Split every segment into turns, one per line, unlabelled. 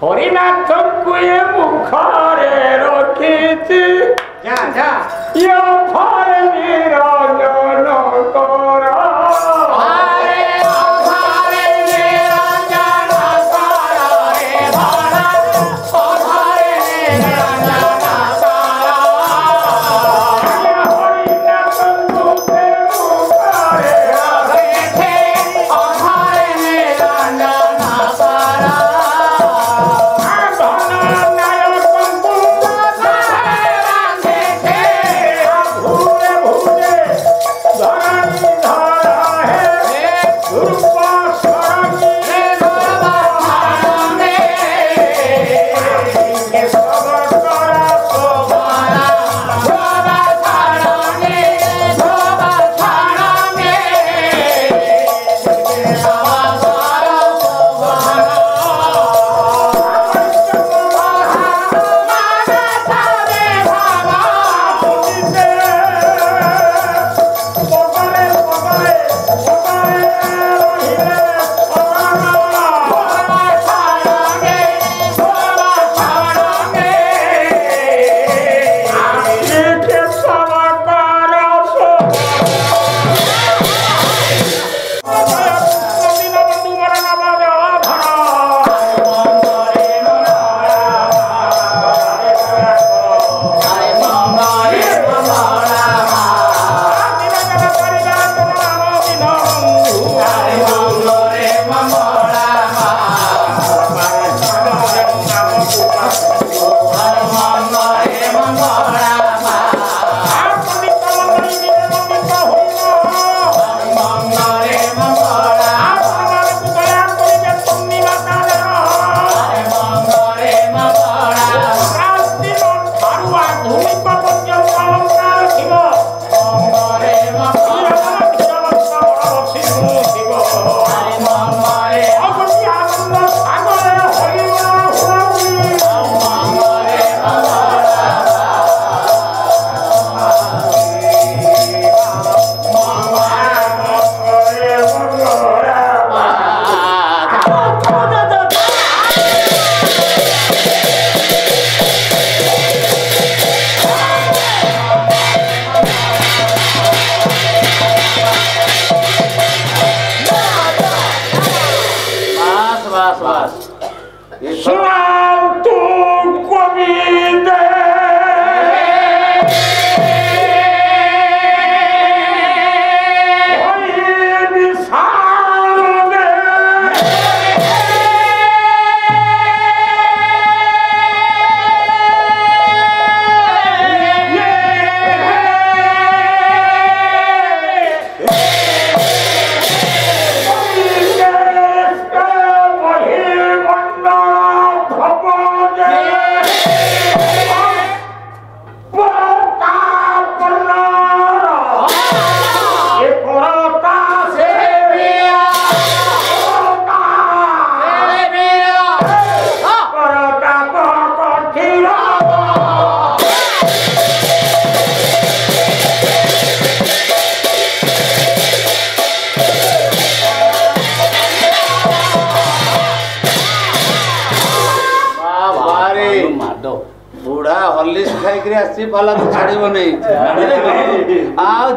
হরিনাথଙ୍କୁ ଏ ମୁଖରେ ରଖିଛି ଇଏ ଫରେ ନିରଞ୍ଜନ କର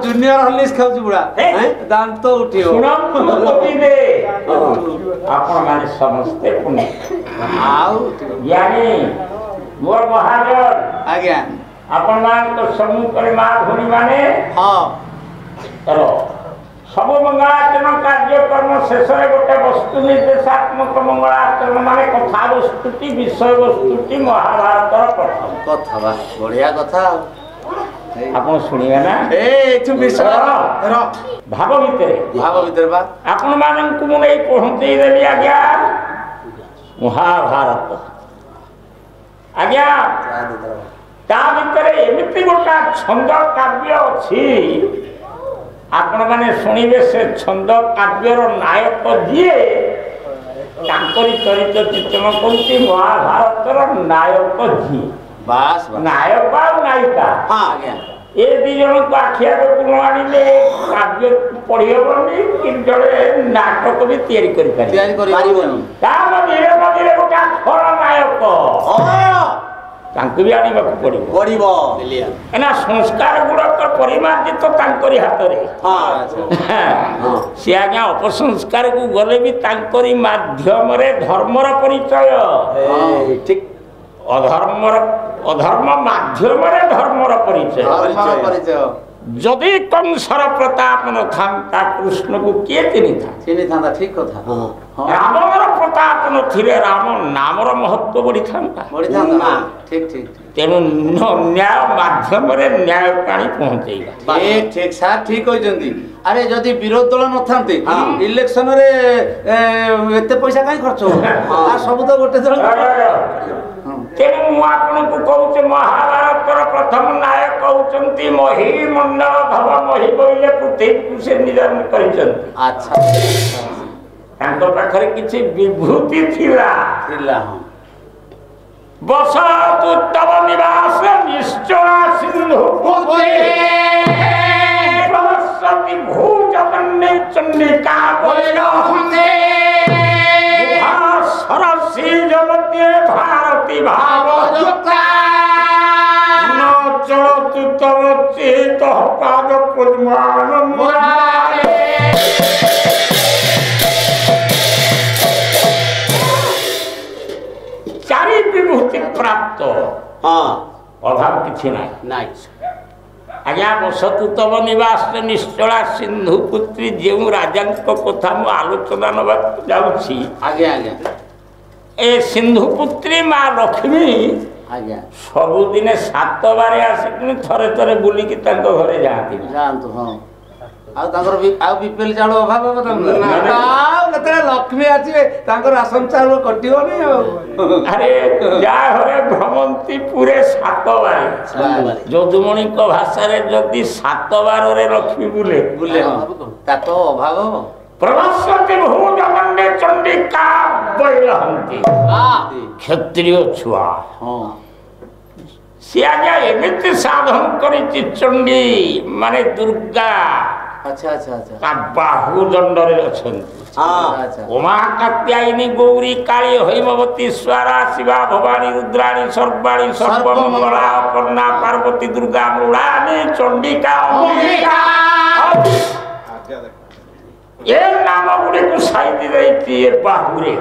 जूनियर हॉर्लिक्स खाऊ बुढ़ा दांत तो उठी हो
आपण माने समस्ते पुण्य यानी मोर महाजन
आज्ञा
आपण मान तो सम्मुख करे मा धोनी माने
हां
करो सब मंगलाचरण कार्यक्रम शेष रे गोटे वस्तु निर्देशात्मक मंगलाचरण माने कथा वस्तुति विषय वस्तुति महाभारत प्रथम
कथा बा बढ़िया कथा
आपण सुनिया ना
ए तू विषय रो
भाव भीतर
बा
आपण मानन को मुने पहुंचई देली आज्ञा महाभारत आज्ञा ता भीतर एमिति गोटा छंद काव्य अछि आपण माने सुनिबे से छंद काव्यर नायक जिए तांकरी चरित्र चित्रण करती महाभारतर नायक जी
बास
नायक और नायिका
हां आज्ञा
ए दी जन को आखिया को आनिले काव्य पढ़ी होबनी कि जड़े नाटक भी तैयारी करि पारि
तैयारी करि पारिबनी
ता मधीरे गोटा खर नायक ତାଙ୍କୁ ବି ଆଣିବାକୁ ପଡ଼ିବ
ପଡ଼ିବ
କାହିଁକିନା ସଂସ୍କାର ଗୁଡ଼ାକ ପରିମାର୍ଜିତ ତାଙ୍କରି ହାତରେ ସେ ଆଜ୍ଞା ଅପସଂସ୍କାରକୁ ଗଲେ ବି ତାଙ୍କରି ମାଧ୍ୟମରେ ଧର୍ମର ପରିଚୟ
ଠିକ
ଅଧର୍ମ ମାଧ୍ୟମରେ ଧର୍ମର ପରିଚୟ ଯଦି କଂସର ପ୍ରତାପ ନଥାନ୍ତା କୃଷ୍ଣକୁ କିଏ ଚିହ୍ନିଥାନ୍ତା
ଠିକ କଥା
ରାବଣର ପ୍ରତାପ ନଥିଲେ ରାମ ନାମର ମହତ୍ଵ ବଢିଥାନ୍ତା ତେଣୁ ନ୍ୟାୟ ମାଧ୍ୟମରେ ନ୍ୟାୟକୁ ଆଣି ପହଞ୍ଚେଇବା
ଠିକ ସାର୍ ଠିକ କହିଛନ୍ତି ଆରେ ଯଦି ବିରୋଧୀ ଦଳ ନଥାନ୍ତେ ଇଲେକ୍ସନରେ ଏତେ ପଇସା କାହିଁ ଖର୍ଚ୍ଚ ହବ ସବୁ ତ ଗୋଟେ ଦଳ
ତେଣୁ ମୁଁ ଆପଣଙ୍କୁ କହୁଛି ମହାଭାରତର ପ୍ରଥମ ନାୟକ ହଉଛନ୍ତି ମହି ମଣ୍ଡଳ ଧବ ମହି ବୋଇଲେ ପୃଥିବୀକୁ ସେ ନିଧନ କରିଛନ୍ତି
ଆଚ୍ଛା
ତାଙ୍କ ପାଖରେ କିଛି ବିଭୂତି ଥିଲା ବସତୁ ତବ ନିବାସ ନିଶ୍ଚଳ ସିନ୍ଧୁ ପ୍ରସତି ଭୂଜଗନ୍ନେ ଚଣ୍ଡିକା ବୈରହତେ ସରସୀ ଜଗତେ ଭାରତୀ ଭାବଯୁକ୍ତା ନ ଚଳତୁ ତବ ଚିତ ପାଦ ପଦ୍ମାନ ମୁରାରେ ଚାରି ବିଭୂତି ପ୍ରାପ୍ତ ଅଭାବ କିଛି ନାହିଁ ଆଜ୍ଞା ବସତୁ ତବ ନିବାସରେ ନିଶ୍ଚଳା ସିନ୍ଧୁ ପୁତ୍ରୀ ଯେଉଁ ରାଜାଙ୍କ କଥା ମୁଁ ଆଲୋଚନା ନେବାକୁ ଯାଉଛି ଏ ସିନ୍ଧୁ ପୁତ୍ରୀ ମା ଲକ୍ଷ୍ମୀ ସବୁଦିନେ 7 ବାରେ ଆସିକି ଥରେ ଥରେ ବୁଲିକି ତାଙ୍କ ଘରେ ଯାଆନ୍ତି
ଆଉ ତାଙ୍କର ଆଉ ବିପିଏଲ ଚାଉଳ ଅଭାବ ହବ କେତେବେଳେ ଲକ୍ଷ୍ମୀ ଆସିବେ ତାଙ୍କର ରାସନ ଚାଉଳ କଟିବନି ଆଉ
ଆରେ ଯାହା ଘରେ ଭ୍ରମନ୍ତି ପୁରେ 7 ବାରେ ଯଦୁମଣିଙ୍କ ଭାଷାରେ ଯଦି 7 ବାରରେ ଲକ୍ଷ୍ମୀ ବୁଲେ
ତା ତ ଅଭାବ ହବ
ପ୍ରବାସତି ଭୂଜଗନ୍ନେ ଚଣ୍ଡିକା ବୈରହନ୍ତି କ୍ଷତ୍ରିୟ ଛୁଆ ସେ ଆଜ୍ଞା ଏମିତି ସାଧନ କରିଛି ଚଣ୍ଡୀ ମାନେ ଦୁର୍ଗା ତା ବାହୁ ଦଣ୍ଡରେ ଅଛନ୍ତି ଉମା କାତ୍ୟାୟିନୀ ଗୌରୀ କାଳୀ ହୈମବତୀ ସ୍ୱରା ଶିବା ଭବାନୀ ରୁଦ୍ରାଣୀ ସର୍ବାଣୀ ସର୍ବମଙ୍ଗଳା ଅପର୍ଣ୍ଣା ପାର୍ବତୀ ଦୁର୍ଗା ମୃଳାନୀ ଚଣ୍ଡିକା ଏ ନାମ ଗୁଡ଼ିକୁ ସାଇତି ଦେଇଛି ଏ ବାହୁରେ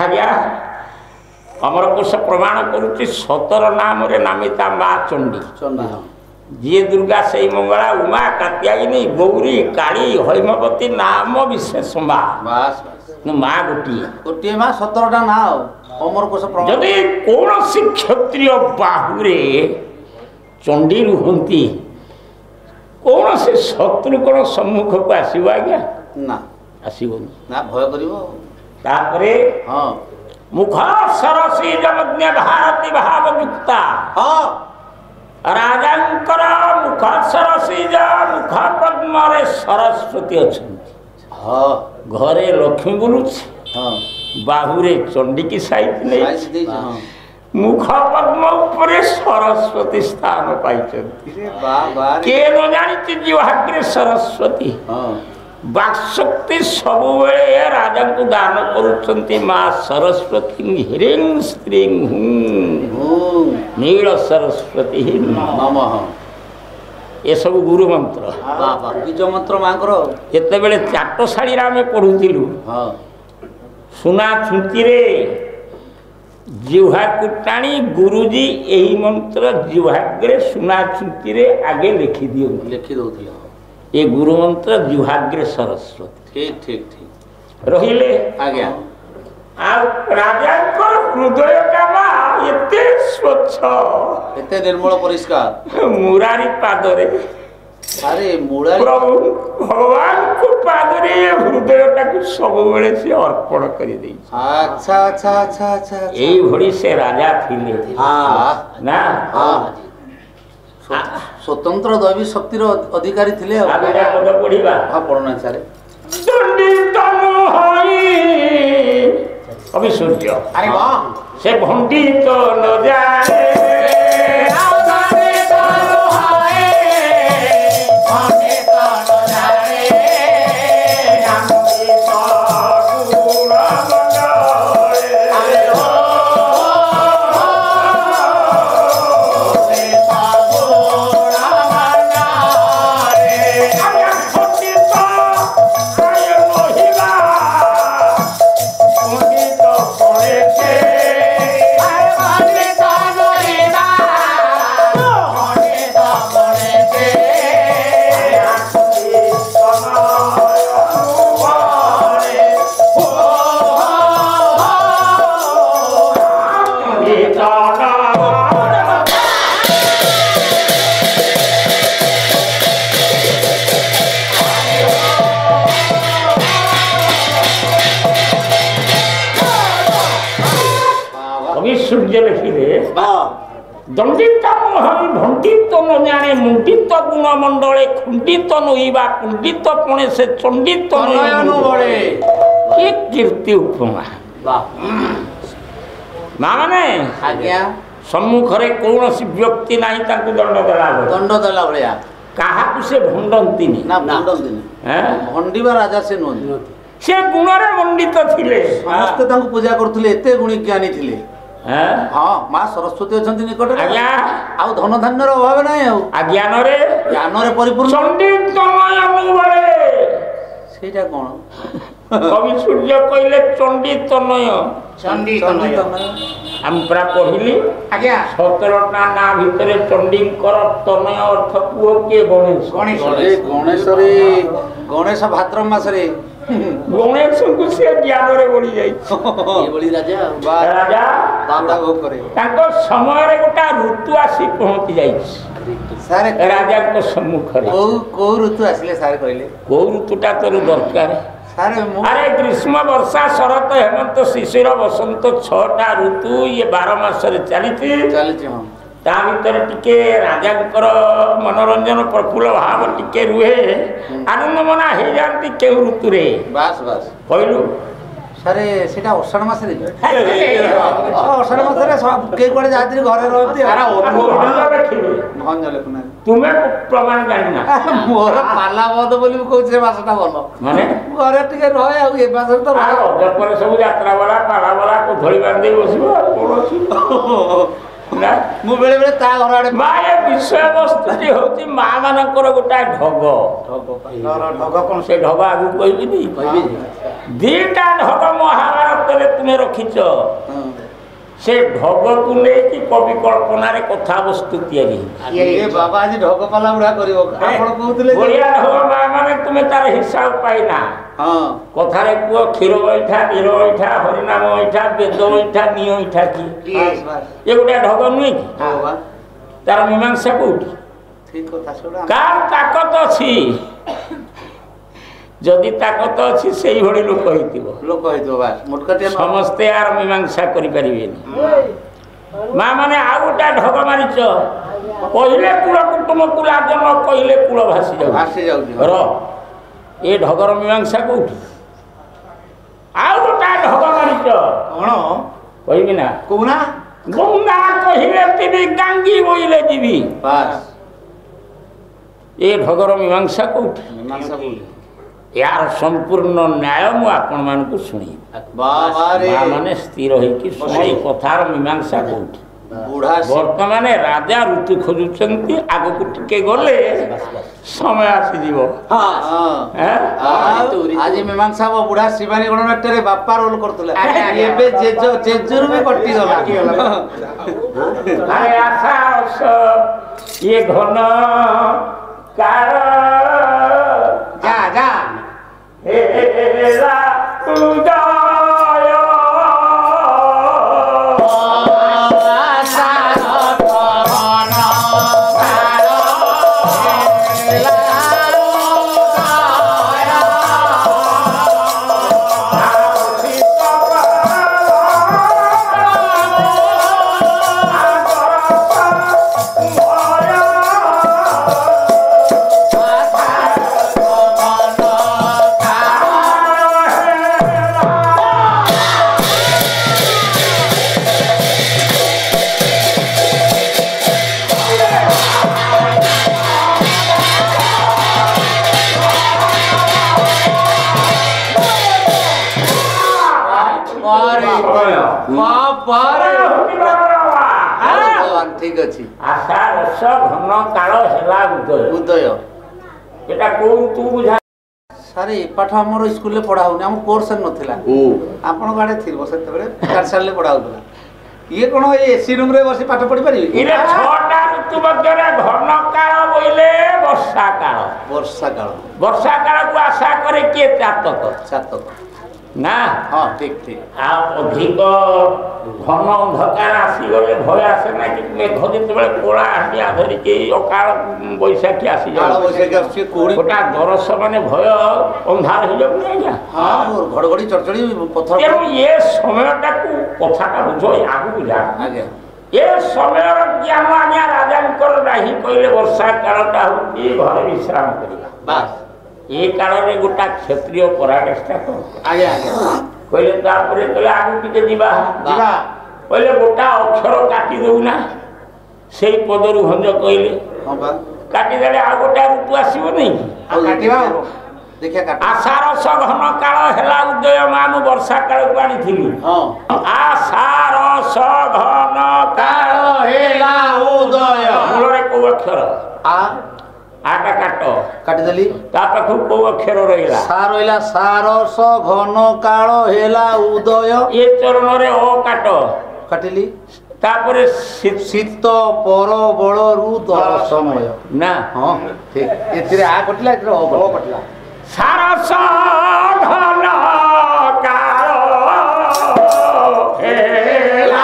ଆଜ୍ଞା ଅମରକୋଷ ପ୍ରମାଣ କରୁଛି 17 ନାମରେ ନାମିତା ମା ଚଣ୍ଡୀ ଯିଏ ଦୁର୍ଗା ସେଇ ମଙ୍ଗଳା ଉମା କାତ୍ୟାୟିନୀ ଗୌରୀ କାଳୀ ହୈମବତୀ ନାମ ବିଶେଷ ମା ମା ଗୋଟିଏ
ମା 17ଟା ନା ଅମରକୋଷ ପ୍ରମାଣ
ଯଦି କୌଣସି କ୍ଷତ୍ରିୟ ବାହୁରେ ଚଣ୍ଡୀ ରୁହନ୍ତି କୌଣସି ଶତ୍ରୁ କଣ ସମ୍ମୁଖକୁ ଆସିବ ଆଜ୍ଞା
ନା
ଆସିବନି
ନା ଭୟ କରିବ
ତାପରେ ମୁଖ ସରସୀ ଜମଜ୍ଞ ଭାରତୀ ଭାବଯୁକ୍ତା ରାଜାଙ୍କର ମୁଖ ସରସୀ ମୁଖ ପଦ୍ମରେ ସରସ୍ୱତୀ ଅଛନ୍ତି ଘରେ ଲକ୍ଷ୍ମୀ ବୁଲୁଛି ବାହୁରେ ଚଣ୍ଡୀକି ସାଇତି ନେଇଛି ମୁଖ ପଦ୍ମ ଉପରେ ସରସ୍ୱତୀ ସ୍ଥାନ ପାଇଛନ୍ତି କିଏ ନ ଜାଣିଛି ଜିହ୍ୱାଗ୍ରେ ସରସ୍ୱତୀ ବାକ୍ଶକ୍ତି ସବୁବେଳେ ରାଜାଙ୍କୁ ଦାନ କରୁଛନ୍ତି ମା ସରସ୍ୱତୀ ହ୍ରିଂ ସ୍ତ୍ରୀଂ ନୀଳ ସରସ୍ୱତୀ ନମଃ ଏସବୁ ଗୁରୁ ମନ୍ତ୍ର
ବୀଜ ମନ୍ତ୍ର ମାଙ୍କର
ଯେତେବେଳେ ଚାଟଶାଳୀରେ ଆମେ ପଢୁଥିଲୁ ସୁନା ଛୁଞ୍ଚିରେ ଜିହ୍ୱାକୁ ଟାଣି ଗୁରୁଜୀ ଏହି ମନ୍ତ୍ର ଜିହ୍ୱାଗ୍ରେ ସୁନା ଛୁଞ୍ଚିରେ ଆଗେ ଲେଖି ଦଉଥିଲେ ଏ ଗୁରୁ ମନ୍ତ୍ର ଜିହ୍ୱାଗ୍ରେ ସରସ୍ୱତୀ
ଠିକ
ରହିଲେ ଆଜ୍ଞା ଆଉ ରାଜାଙ୍କର ହୃଦୟଟା ମା ଏତେ ସ୍ୱଚ୍ଛ
ଏତେ ନିର୍ମଳ ପରିଷ୍କାର
ମୁରାରୀ ପାଦରେ
ଆରେ ମୁରାରୀ
ପ୍ରଭୁ ଭଗବାନଙ୍କ ପାଦରେ ଏ ହୃଦୟଟାକୁ ସବୁବେଳେ ସେ ଅର୍ପଣ କରିଦେଇଛି ଏଇଭଳି ସେ ରାଜା ଥିଲେ ନା
स्वतंत्र दैवी शक्तिर अधिकारी थिले
पढ़िबा
पढ़ना सारे
अभी सूर्य अरे वाह से भंडी तो न जाए ସୂର୍ଯ୍ୟ ଲେଖିଲେ ଦଣ୍ଡିତ ମୋହନ ଭଣ୍ଡିତ ନ ଜାଣେ ମୁଣ୍ଡିତ ଗୁଣ ମଣ୍ଡଳେ ଖୁଣ୍ଡିତ ନୋଇବା କୁଣ୍ଡିତ ପଣେ ସେ ଚଣ୍ଡିତ କି କୀର୍ତ୍ତି ଉପମା। ମା ମାନେ ସମ୍ମୁଖରେ କୌଣସି ବ୍ୟକ୍ତି ନାହିଁ ତାଙ୍କୁ ଦଣ୍ଡ ଦେଲା ଭଳିଆ କାହାକୁ ସେ ଭଣ୍ଡନ୍ତିନି
ଭଣ୍ଡିବା ରାଜା ସେ ନୁହନ୍ତି।
ସେ ଗୁଣରେ ମଣ୍ଡିତ ଥିଲେ,
ସମସ୍ତେ ତାଙ୍କୁ ପୂଜା କରୁଥିଲେ, ଏତେ ଗୁଣୀ ଜ୍ଞାନୀ ଥିଲେ। ହଁ ମା ସରସ୍ୱତୀ ଅଛନ୍ତି ନିକଟରେ।
ଆଜ୍ଞା
ଆଉ ଧନ ଧାନ୍ୟର ଅଭାବ ନାହିଁ। ଆଉ ଜ୍ଞାନରେ ପରିପୂର୍ଣ୍ଣ। ସେଇଟା କଣ
କବି ସୂର୍ଯ୍ୟ କହିଲେ ଚଣ୍ଡୀ ତନୟ। ଆମେ ପୁରା ପଢିଲି 17ଟା ନାଁ ଭିତରେ ଚଣ୍ଡୀଙ୍କର ତନୟ ଅର୍ଥ ପୁଅ କିଏ?
ଗଣେଶରେ ଗଣେଶ ଭାଦ୍ର ମାସରେ
ଗଣେଶଙ୍କୁ ସେ ଜ୍ଞାନରେ ବଢି ଯାଇଛି। ତାଙ୍କ ସମୟରେ ଗୋଟେ ଋତୁ ଆସି ପହଞ୍ଚି ଯାଇଛି ରାଜାଙ୍କ ସମ୍ମୁଖରେ।
କୋଉ ଋତୁ ଆସିଲେ ସାର୍ କହିଲେ?
କୋଉ ଋତୁଟା ତୋର ଦରକାର? ଆରେ ଗ୍ରୀଷ୍ମ ବର୍ଷା ଶରତ ହେମନ୍ତ ଶିଶିର ବସନ୍ତ 6ଟା ଋତୁ ଇଏ 12 ମାସରେ ଚାଲିଛି। ତା ଭିତରେ ଟିକେ ରାଜାଙ୍କର ମନୋରଞ୍ଜନ ପ୍ରଫୁଲ୍ଲ ଭାବ ଟିକେ ରୁହେ, ଆନନ୍ଦ ମନା ହେଇଯାନ୍ତି କେଉଁ ଋତୁରେ? କହିଲୁ
ସାରେ ସେଟା ଅଷାଢ଼ ମାସରେ। ଅଷାଢ଼ ମାସରେ କେହି କୁଆଡ଼େ ଯାଆନ୍ତି, ଘରେ ରହନ୍ତି।
ତୁମେ ପ୍ରମାଣ ଜାଣିନା?
ମୋର ପାଲା ବଦ ବୋଲି ମୁଁ କହୁଛି ସେ ମାସଟା ଭଲ,
ମାନେ
ଘରେ ଟିକେ ରହେ। ଆଉ ଏ ମାସରେ ତ
ରଜ ପରେ ସବୁ ଯାତ୍ରା ବାଲା ପାଲା ବାଲା କୋଠଳି ବାନ୍ଧି ବସିବ ଆଉ କଣ ଅଛି।
ମୁଁ ବେଳେ ବେଳେ ତା ଘର ଆଡେ
ମା ଏ ବିଷୟବସ୍ତୁଟି ହଉଛି ମା ମାନଙ୍କର ଗୋଟାଏ ଢଗ। କଣ ସେ ଢଗ ଆଗକୁ କହିବିନି? ଦିଟା ଢଗ ମହାଭାରତରେ ତୁମେ ରଖିଛ। ସେ ଢଗକୁ ନେଇକି କବି କଳ୍ପନାରେ କଥାବସ୍ତୁ ତିଆରି।
ବାବା ଆଜି ଢଗ ପାଲା ଗୁଡା କରିବ ଆପଣ କହୁଥିଲେ।
ବଢିଆ ଢଗ ମା ମାନେ ତୁମେ ତାର ହିସାବ ପାଇନା। କଥାରେ କୁହ କ୍ଷୀର ଅଇଠା, ନୀର ଅଇଠା, ହରିନାମ ଅଇଠା, ବେଦ ଅଇଠା, ନିଅ ଅଇଠା କି ଏ ଗୋଟିଏ ଢଗ ନୁହେଁ କି? ତାର ମୀମାଂସା କୋଉଠି? କାହାର ତାକତ ଅଛି? ଯଦି ତାକତ ଅଛି ସେଇଭଳି ଲୋକ ହେଇଥିବ। ସମସ୍ତେ ଆର ମୀମାଂସା କରିପାରିବେନି। ମା ମାନେ ଆଉ ଗୋଟେ ଢଗ ମାରିଛ। କହିଲେ କୂଳ କୁଟୁମ୍ବକୁ ଲାଜ, ନ କହିଲେ କୂଳ ଭାସି ଯାଉଛି। ଏ ଢଗର ମୀମାଂସା କୋଉଠି? ଆଉ ଗୋଟେ ଢଗ ମାରିଛ। କଣ କହିବି ନା? କହୁନା। ଗଙ୍ଗା କହିଲେ ଯିବି, ଗାଙ୍ଗି ବୋଇଲେ ଯିବି। ଏ ଢଗର ମୀମାଂସା କୋଉଠି? यार संपूर्ण न्याय मु आपण मानकु सुनी माने स्थिर होइकी सुनी कथार मीमांसा कोठी वर्तमान राजा ऋतु खोजुचंती आगो को टिके गले समय आसी जीवो।
आज मीमांसा वो बुढ़ा शिवानी गणनाट्य रे बापा रोल करतले एबे जेजुर में कटि गला।
अरे आशा ये घन कार
जा जा
हेला उदय
ठीक अच्छी
आशा रस घन काल हेला उदय उदय एटा को तू बुझा
ସାରେ ଏ ପାଠ ଆମର ସ୍କୁଲରେ ପଢା ହଉନି, ଆମ କୋର୍ସରେ ନଥିଲା। ଆପଣଙ୍କ ଆଡେ ଥିବ ସେତେବେଳେ ପାଠଶାଳାରେ ପଢା ହଉଥିଲା। ଇଏ କଣ ଏଇ ଏସି ରୁମରେ ବସି ପାଠ ପଢି ପାରିବେ?
ଇରେ 6ଟା ଋତୁ ମଧ୍ୟରେ ଘନ କାଳ ବୋଇଲେ ବର୍ଷା କାଳ।
ବର୍ଷା କାଳ,
ବର୍ଷା କାଳକୁ ଆଶା କରେ କିଏ? ଚାତକ।
ଚାତକ
ନା
ହଁ ଠିକ ଠିକ।
ଆଉ ଅଧିକ ଘନ ଅନ୍ଧକାର ଆସିଗଲେ ଭୟ ଆସେ ନା କି? ମେଘ ଯେତେବେଳେ କଳା ହାଣ୍ଡିଆ ଧରିକି ଅକାଳ ବୈଶାଖୀ ଆସିଯାଉଛି, ଗୋଟା ଦରସ ମାନେ ଭୟ ଅନ୍ଧାର ହେଇଯାଉନି ଆଜ୍ଞା?
ହଁ ଘଡଘଡି ଚଡଚଡି ପଥର।
ତେଣୁ ଏ ସମୟଟାକୁ କଥାଟା ବୁଝ, ଆଗକୁ ଯା।
ଆଜ୍ଞା
ଏ ସମୟର ଜ୍ଞାନ ଆଜ୍ଞା ରାଜାଙ୍କର ନାହିଁ। କହିଲେ ବର୍ଷା କାଳଟା ହଉଛି ଘରେ ବିଶ୍ରାମ କରିବା।
ବାସ୍
ଏ କାଳରେ ଗୋଟା କ୍ଷତ୍ରିୟ ପରାମର୍ଶ କର।
ଆଜ୍ଞା ଆଜ୍ଞା
କହିଲେ ତାପରେ କହିଲେ ଆଗକୁ ଟିକେ ଯିବା। କହିଲେ ଗୋଟା ଅକ୍ଷର କାଟି ଦଉନା, ସେଇ ପଦରୁ ଭଞ୍ଜ କହିଲେ କାଟିଦେଲେ ଆଉ ଗୋଟା ଋତୁ ଆସିବନି। ଆଷାଢ଼ ଘନ କାଳ ହେଲା ଉଦୟ ମା, ମୁଁ ବର୍ଷା କାଳକୁ ଆଣିଥିଲି। ଆଷାଢ଼ ଘନ କାଳ
ହେଲା ଉଦୟ,
ମୂଳରେ କୋଉ ଅକ୍ଷର? ଆଟା କାଟ,
କାଟିଦେଲି।
ତା ପାଖକୁ କୋଉ ଅକ୍ଷର ରହିଲା?
ସା ରହିଲା। ସାରସ ଘନ କାଳ ହେଲା ଉଦୟ।
ଏ ଚରଣରେ ଅ କାଟ,
କାଟିଲି।
ତାପରେ
ଶୀତ ପରବଳରୁ ଦଳ ସମୟ
ନା।
ହଁ ଠିକ, ଏଥିରେ ଆ କଟିଲା, ଏଥିରେ ଅ କଟିଲା।
ସାରସ ଘନ କାଳ ହେଲା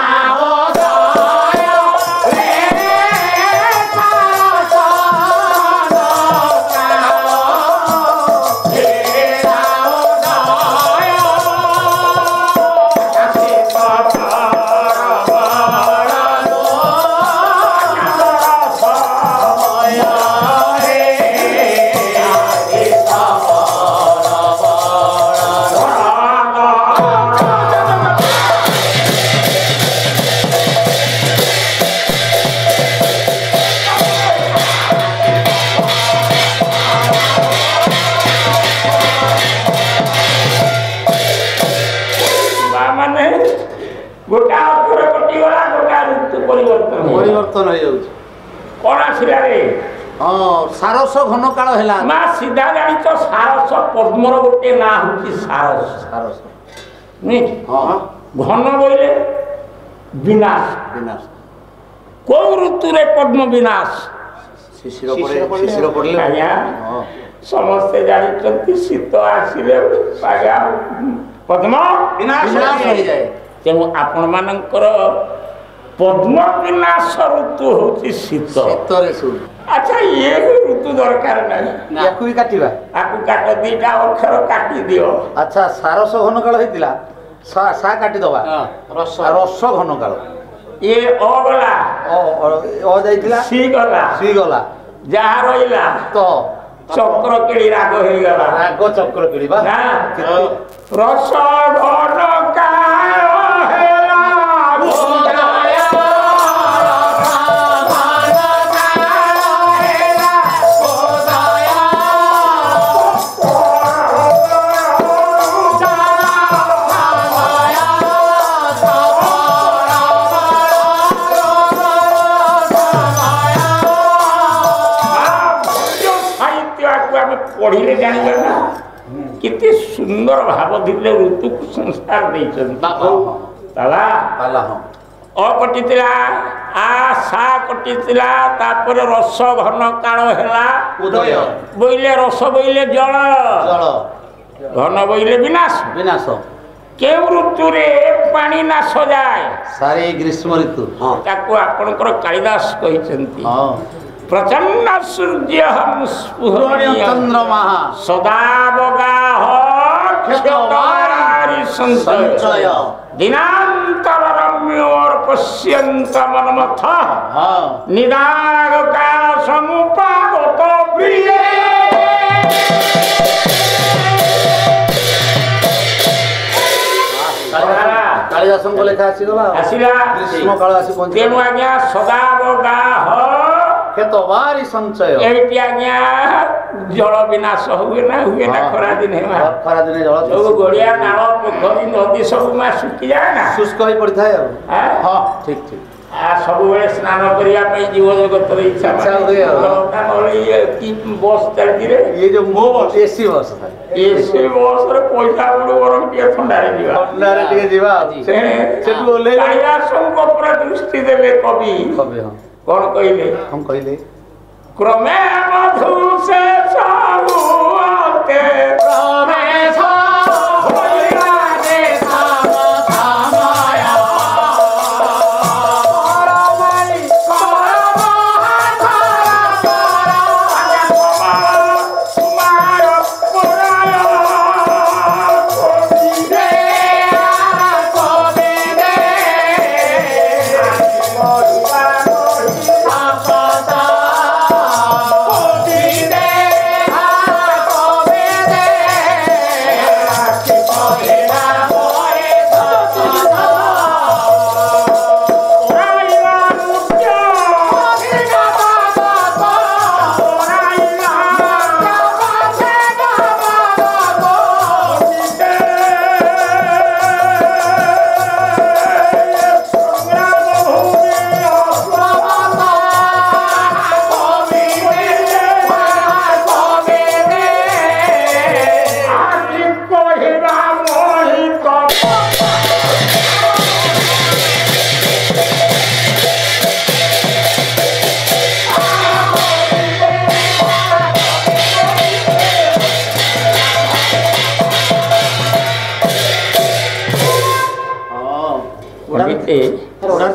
ପରିବର୍ତ୍ତନ ହେଇଯାଉଛି।
କଣ ଆସିଲା ରେ?
ସାରସ ଘନ କାଳ ହେଲା।
ମା ସିଧା ଜାଣିଛ, ସାରସ ପଦ୍ମର ଗୋଟେ ନାଁ ହଉଛି ସାରସ।
ସାରସ
ଘନ ବୋଇଲେ ବିନାଶ।
ବିନାଶ
କୋଉ ଋତୁରେ ପଦ୍ମ ବିନାଶ?
ଶିଶିର ପଡ଼ିଲେ
ଆଜ୍ଞା ସମସ୍ତେ ଜାଣିଛନ୍ତି, ଶୀତ ଆସିଲେ ଆଜ୍ଞା ପଦ୍ମ
ବିନାଶ ହେଇଯାଏ।
ତେଣୁ ଆପଣ ମାନଙ୍କର ପଦ୍ମ ବିନାଶ ଋତୁ ହଉଛି ଶୀତ। ଆଚ୍ଛା, ଇଏ ଋତୁ ଦରକାର ନାହିଁ,
ୟାକୁ ବି କାଟିବା।
ଆକୁ କାଟ, ଦିଟା ଅକ୍ଷର କାଟି ଦିଅ।
ଆଚ୍ଛା, ସାରସ ଘନ କାଳ ହେଇଥିଲା, ସା କାଟିଦବା। ରସ ଘନ କାଳ,
ଇଏ ଅ ଗଲା,
ଅ ଯାଇଥିଲା, ସି ଗଲା,
ଯାହା ରହିଲା
ତ
ଚକ୍ର କିଳି ରାଗ ହେଇଗଲା।
ରାଗ ଚକ୍ର କିଳି ବା
ନା। ରସ ଘନ କାଳ ହେଲା पढ़िले जानिबे ना कितने सुंदर भाव दिले ऋतु को संस्कार देइछन ताला ताला अ कटितिला आ सा कटितिला तापर रस घन काल हेला उदय बोइले रस बोइले जल जल घन बोइले विनाश विनाश के ऋतु रे पानी नाश जाए सारे ग्रीष्म ऋतु हां ताको आपनकर कालिदास कहिसंती हां प्रचंड सूर्य हम चंद्रमा सदावगाह क्षतवारी संचय दिनांतर रम्योर पश्यंत मनमथ निदाग का समुपागत प्रिय कालिदास को लेखा आसीगला ग्रीष्म काल आसी पहुंची तेनु आज्ञा सदावगाह क्षतवारी संचय एटी आज्ञा जल विनाश हुए ना खरा दिन जल सब गड़िया नाल पोखरी नदी सब मा सुखी जाए ना शुष्क हो पड़ता है हां ठीक ठीक आ सब बेले स्नान करिया पई जीव जगत रे इच्छा हुए की बस चलती रे ये जो मो बस एसी बस था एसी बस रे पैसा बड़ गरम के ठंडारे जीवा
ठंडारे टिके जीवा सेठू ओले
कालिदासଙ୍କ ଉପରେ ଦୃଷ୍ଟି ଦେଲେ କବି
कवि हां
କଣ କହିଲେ
हम कहले
क्रमे मधु से चाहुते क्रमे होइला रे साम सामाया परमाई करम हाथरा तुम्हार पुराय कोटि रे कोबे रे मधुआ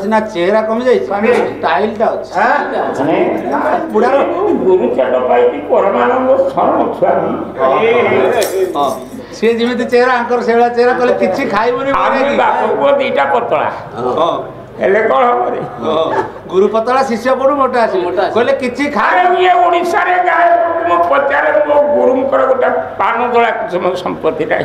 सिना चेहरा कमी जाई स्टाइल टा अछि बुढ़ा
गुरु चट पाई परमानंद शरण छुआनी
हां से जेमिति चेहरा अंकर सेला चेहरा कहले किछि खाइबोनी
आमी बापको दीटा पतला
हां
हेले कोन हमरे
गुरु पतला शिष्य बडु मोटा अछि कहले किछि खाए
ये ओडिसा रे गाय मो पचारे मो गुरुंकर गोटा पान दोला कुसुम संपत्ति रै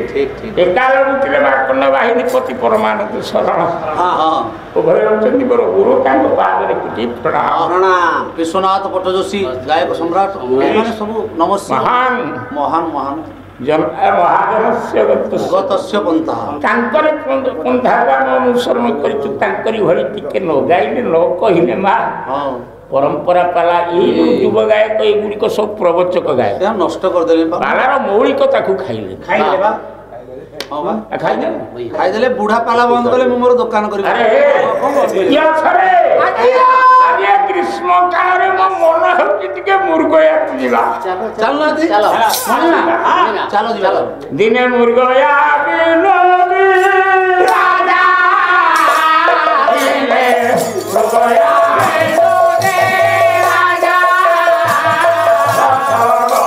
ठीक ठीक
एकाल रुतिले बाकन्न बाहिनी पति परमानंद शरण
हां हां
उभय चंदी बरो गुरु कांग पादरे कुटी प्रणाम
विश्वनाथ पट्टजोशी गायक सम्राट एमाने सब नमस्ते
महान
महान महान
जन महाजनस्य
गतस्य पंथा
तांकरे पंथा हम अनुसरण करितु तांकरी भଳି टिके न गाइले न कहिले मा
हां
परंपरा पाला ए युव गायक ए गुडी को सब प्रवचक गायक
या नष्ट कर देले
पालार मौलिकता को खाइले
बा हां बा खाइ देले बूढ़ा पाला बंद करले मोर दुकान करी
अरे या छरे आगे ग्रीष्म काल रे मन होती टिके मुर्गया जीवा
चल ना दी चलो चलो जीवा
दिने मुर्गया बिलोगी राजा दिने मुर्गया बिलोगी राजा सतगलो